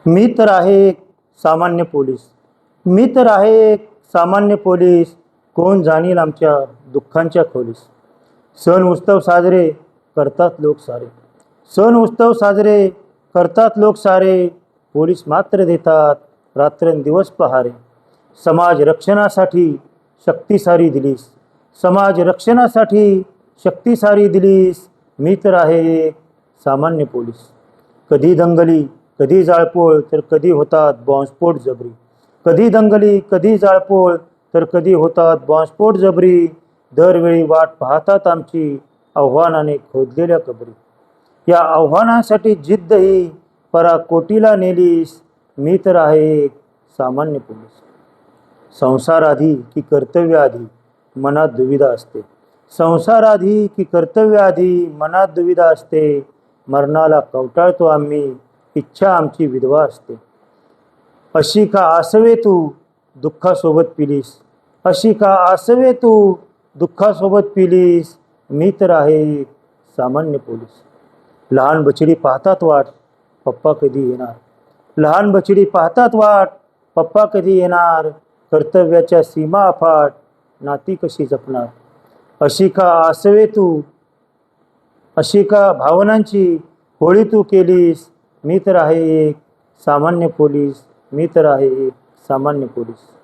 मी तर आहे एक सामान्य पोलीस. मी तर आहे एक सामान्य पोलीस. कोण जाणील आमच्या दुःखांच्या खोलीस. सण उत्सव साजरे करतात लोक सारे. सण उत्सव साजरे करतात लोक सारे. पोलीस मात्र देतात रात्रंदिवस पहारे. समाज रक्षणासाठी शक्ती सारी दिलीस. समाज रक्षणासाठी शक्ती सारी दिलीस. मी तर आहे एक सामान्य पोलीस. कधी दंगली कधी जाळपोळ तर कधी होतात बॉम्बस्फोट जबरी. कधी दंगली कधी जाळपोळ तर कधी होतात बॉम्बस्फोट जबरी. दरवेळी वाट पाहतात आमची आव्हानाने खोदलेल्या कबरी. या आव्हानासाठी जिद्द ही पराकोटीला नेलीस. मी तर आहे एक सामान्य पोलीस. संसार आधी की कर्तव्य आधी मनात दुविधा असते. संसार आधी की कर्तव्य आधी मनात दुविधा असते. मरणाला कवटाळतो आम्ही, इच्छा आमची विधवा असते. अशी का आसवे तू दुःखासोबत पिलीस. अशी का आसवे तू दुःखासोबत पिलीस. मी तर आहे एक सामान्य पोलीस. लहान बछडी पाहतात वाट पप्पा कधी येणार. लहान बछडी पाहतात वाट पप्पा कधी येणार. कर्तव्याच्या सीमा अफाट नाती कशी जपणार. अशी का आसवे तू अशी का भावनांची होळी तू केलीस. मी तर आहे एक सामान्य पोलीस. मी तर आहे एक सामान्य पोलीस.